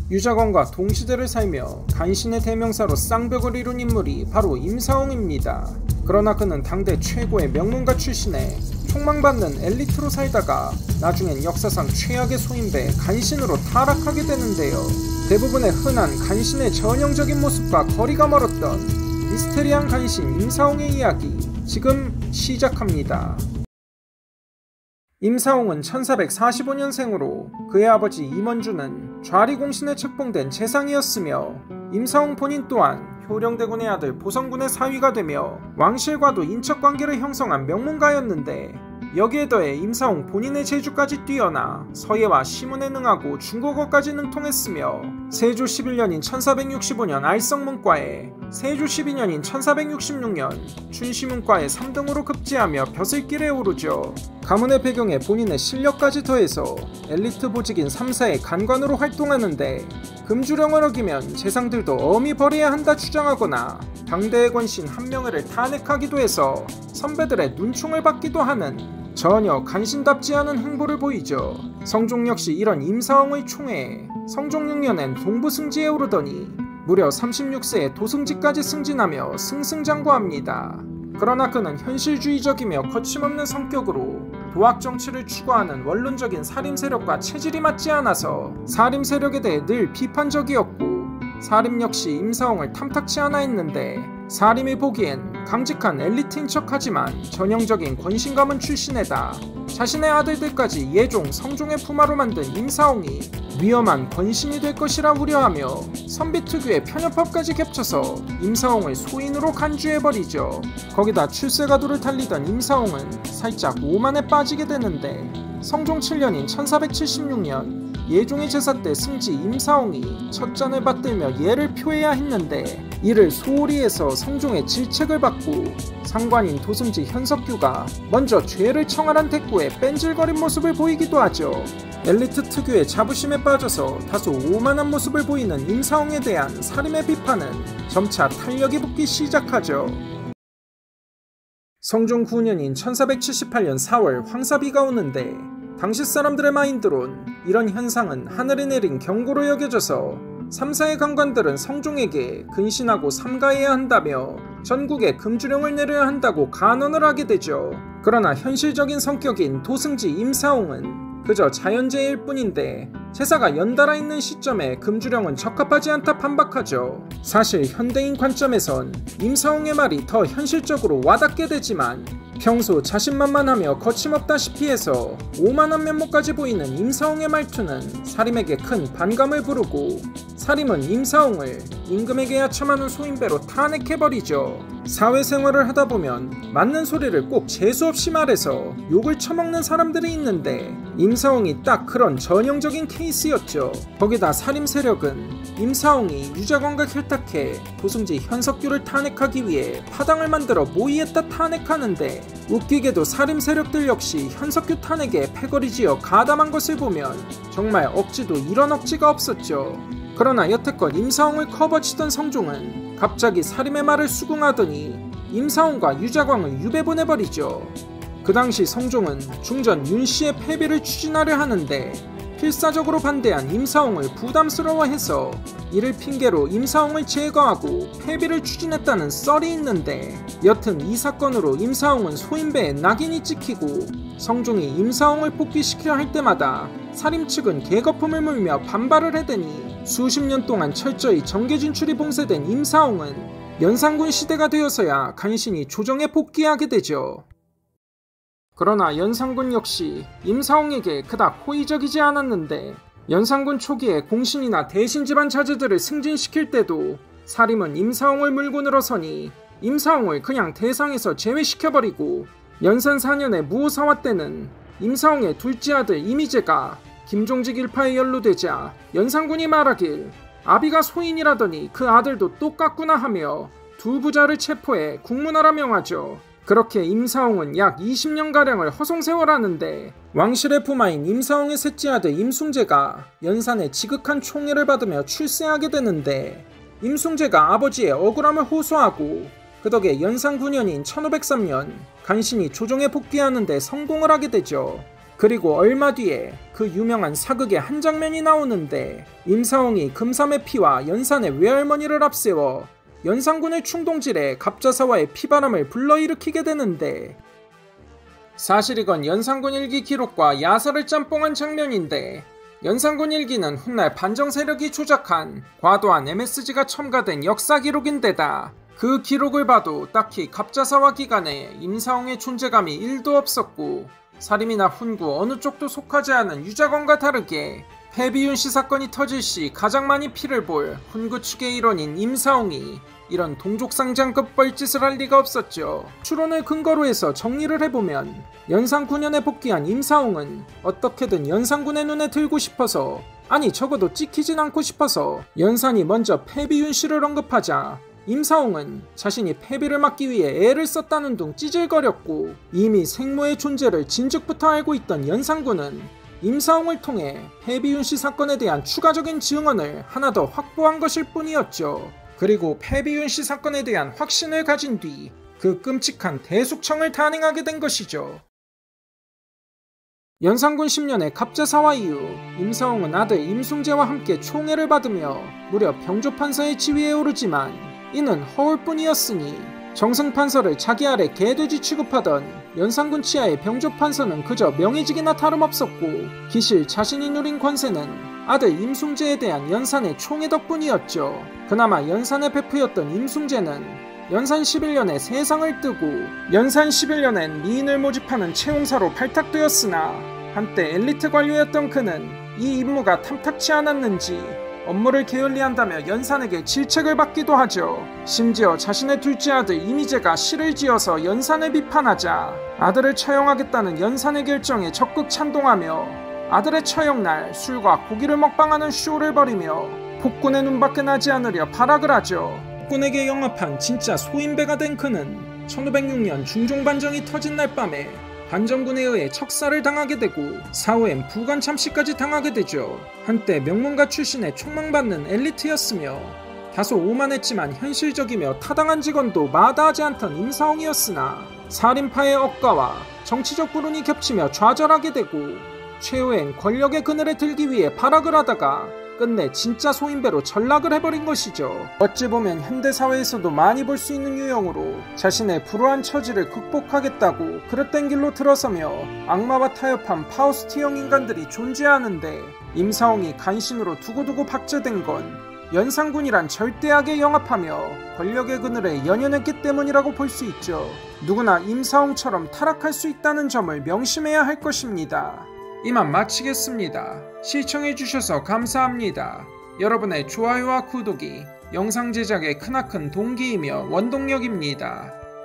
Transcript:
유자광과 동시대를 살며 간신의 대명사로 쌍벽을 이룬 인물이 바로 임사홍입니다. 그러나 그는 당대 최고의 명문가 출신에 촉망받는 엘리트로 살다가 나중엔 역사상 최악의 소인배 간신으로 타락하게 되는데요. 대부분의 흔한 간신의 전형적인 모습과 거리가 멀었던 미스테리한 간신 임사홍의 이야기 지금 시작합니다. 임사홍은 1445년생으로 그의 아버지 임원주는 좌리공신에 책봉된 재상이었으며 임사홍 본인 또한 효령대군의 아들 보성군의 사위가 되며 왕실과도 인척관계를 형성한 명문가였는데 여기에 더해 임사홍 본인의 재주까지 뛰어나 서예와 시문에 능하고 중국어까지 능통했으며 세조 11년인 1465년 알성문과에 세조 12년인 1466년 춘시문과에 3등으로 급제하며 벼슬길에 오르죠. 가문의 배경에 본인의 실력까지 더해서 엘리트 보직인 3사의 간관으로 활동하는데 금주령을 어기면 재상들도 엄히 벌해야 한다 주장하거나 당대의 권신 한명회를 탄핵하기도 해서 선배들의 눈총을 받기도 하는 전혀 간신답지 않은 행보를 보이죠. 성종 역시 이런 임사홍의 총애에 성종 6년엔 동부승지에 오르더니 무려 36세에 도승지까지 승진하며 승승장구합니다. 그러나 그는 현실주의적이며 거침없는 성격으로 도학 정치를 추구하는 원론적인 사림 세력과 체질이 맞지 않아서 사림 세력에 대해 늘 비판적이었고 사림 역시 임사홍을 탐탁치 않아 했는데 사림이 보기엔 강직한 엘리트인 척하지만 전형적인 권신가문 출신에다 자신의 아들들까지 예종, 성종의 품하로 만든 임사홍이 위험한 권신이 될 것이라 우려하며 선비 특유의 편협함까지 겹쳐서 임사홍을 소인으로 간주해버리죠. 거기다 출세가도를 달리던 임사홍은 살짝 오만에 빠지게 되는데 성종 7년인 1476년 예종의 제사 때 승지 임사홍이 첫 잔을 받들며 예를 표해야 했는데 이를 소홀히 해서 성종의 질책을 받고 상관인 도승지 현석규가 먼저 죄를 청하란 대꾸에 뺀질거린 모습을 보이기도 하죠. 엘리트 특유의 자부심에 빠져서 다소 오만한 모습을 보이는 임사홍에 대한 사림의 비판은 점차 탄력이 붙기 시작하죠. 성종 9년인 1478년 4월 황사비가 오는데 당시 사람들의 마인드론 이런 현상은 하늘에 내린 경고로 여겨져서 3사의 강관들은 성종에게 근신하고 삼가해야 한다며 전국에 금주령을 내려야 한다고 간언을 하게 되죠. 그러나 현실적인 성격인 도승지 임사홍은 그저 자연재해일 뿐인데 제사가 연달아 있는 시점에 금주령은 적합하지 않다 반박하죠. 사실 현대인 관점에선 임사홍의 말이 더 현실적으로 와닿게 되지만 평소 자신만만하며 거침없다시피 해서 오만한 면모까지 보이는 임사홍의 말투는 사림에게 큰 반감을 부르고 사림은 임사홍을 임금에게 야참하는 소인배로 탄핵해버리죠. 사회생활을 하다보면 맞는 소리를 꼭 재수없이 말해서 욕을 처먹는 사람들이 있는데 임사홍이 딱 그런 전형적인 케이스였죠. 거기다 사림 세력은 임사홍이 유자광과 결탁해 도승지 현석규를 탄핵하기 위해 파당을 만들어 모의했다 탄핵하는데 웃기게도 사림 세력들 역시 현석규 탄핵에 패거리지어 가담한 것을 보면 정말 억지도 이런 억지가 없었죠. 그러나 여태껏 임사홍을 커버치던 성종은 갑자기 사림의 말을 수긍하더니 임사홍과 유자광을 유배보내버리죠. 그 당시 성종은 중전 윤씨의 폐비를 추진하려 하는데 필사적으로 반대한 임사홍을 부담스러워해서 이를 핑계로 임사홍을 제거하고 폐비를 추진했다는 썰이 있는데 여튼 이 사건으로 임사홍은 소인배에 낙인이 찍히고 성종이 임사홍을 복귀시키려 할 때마다 사림 측은 계거품을 물며 반발을 해대니 수십 년 동안 철저히 정계 진출이 봉쇄된 임사홍은 연산군 시대가 되어서야 간신히 조정에 복귀하게 되죠. 그러나 연산군 역시 임사홍에게 그닥 호의적이지 않았는데 연산군 초기에 공신이나 대신 집안 자제들을 승진시킬 때도 사림은 임사홍을 물고 늘어서니 임사홍을 그냥 대상에서 제외시켜버리고 연산 4년의 무오사화 때는 임사홍의 둘째 아들 이미재가 김종직 일파에 연루되자 연산군이 말하길 아비가 소인이라더니 그 아들도 똑같구나 하며 두 부자를 체포해 국문하라 명하죠. 그렇게 임사홍은 약 20년가량을 허송세월하는데 왕실의 부마인 임사홍의 셋째 아들 임숭재가 연산에 지극한 총애를 받으며 출세하게 되는데 임숭재가 아버지의 억울함을 호소하고 그 덕에 연산 9년인 1503년 간신히 조정에 복귀하는 데 성공을 하게 되죠. 그리고 얼마 뒤에 그 유명한 사극의 한 장면이 나오는데 임사홍이 금삼의 피와 연산의 외할머니를 앞세워 연산군의 충동질에 갑자사와의 피바람을 불러일으키게 되는데, 사실 이건 연산군 일기 기록과 야사를 짬뽕한 장면인데, 연산군 일기는 훗날 반정 세력이 조작한 과도한 MSG가 첨가된 역사 기록인데다 그 기록을 봐도 딱히 갑자사와 기간에 임사홍의 존재감이 1도 없었고, 살인이나 훈구 어느 쪽도 속하지 않은 유자건과 다르게 패비윤씨 사건이 터질 시 가장 많이 피를 볼 훈구 측의 일원인 임사홍이 이런 동족상장급 뻘짓을 할 리가 없었죠. 추론을 근거로 해서 정리를 해보면 연산 9년에 복귀한 임사홍은 어떻게든 연산군의 눈에 들고 싶어서, 아니 적어도 찍히진 않고 싶어서 연산이 먼저 패비윤씨를 언급하자 임사홍은 자신이 패비를 막기 위해 애를 썼다는 둥 찌질거렸고, 이미 생모의 존재를 진즉부터 알고 있던 연산군은 임사홍을 통해 패비윤씨 사건에 대한 추가적인 증언을 하나 더 확보한 것일 뿐이었죠. 그리고 패비윤씨 사건에 대한 확신을 가진 뒤 그 끔찍한 대숙청을 단행하게 된 것이죠. 연산군 10년의 갑자사화 이후 임사홍은 아들 임숭재와 함께 총애를 받으며 무려 병조판서의 지위에 오르지만 이는 허울뿐이었으니 정승판서를 자기 아래 개돼지 취급하던 연산군 치하의 병조판서는 그저 명예직이나 다름없었고, 기실 자신이 누린 권세는 아들 임숭재에 대한 연산의 총애 덕분이었죠. 그나마 연산의 베프였던 임숭재는 연산 11년에 세상을 뜨고 연산 11년엔 미인을 모집하는 채용사로 발탁되었으나 한때 엘리트 관료였던 그는 이 임무가 탐탁치 않았는지 업무를 게을리한다며 연산에게 질책을 받기도 하죠. 심지어 자신의 둘째 아들 이미재가 시를 지어서 연산을 비판하자 아들을 처형하겠다는 연산의 결정에 적극 찬동하며 아들의 처형날 술과 고기를 먹방하는 쇼를 벌이며 폭군의 눈밖에 나지 않으려 발악을 하죠. 폭군에게 영합한 진짜 소인배가 된 그는 1506년 중종반정이 터진 날 밤에 반정군에 의해 척살을 당하게 되고 사후엔 부관 참시까지 당하게 되죠. 한때 명문가 출신의 촉망받는 엘리트였으며 다소 오만했지만 현실적이며 타당한 직원도 마다하지 않던 임사홍이었으나 살인파의 억가와 정치적 불운이 겹치며 좌절하게 되고 최후엔 권력의 그늘에 들기 위해 발악을 하다가 끝내 진짜 소인배로 전락을 해버린 것이죠. 어찌 보면 현대사회에서도 많이 볼 수 있는 유형으로 자신의 불우한 처지를 극복하겠다고 그릇된 길로 들어서며 악마와 타협한 파우스트형 인간들이 존재하는데, 임사홍이 간신으로 두고두고 박제된 건 연산군이란 절대악에 영합하며 권력의 그늘에 연연했기 때문이라고 볼 수 있죠. 누구나 임사홍처럼 타락할 수 있다는 점을 명심해야 할 것입니다. 이만 마치겠습니다. 시청해주셔서 감사합니다. 여러분의 좋아요와 구독이 영상 제작의 크나큰 동기이며 원동력입니다.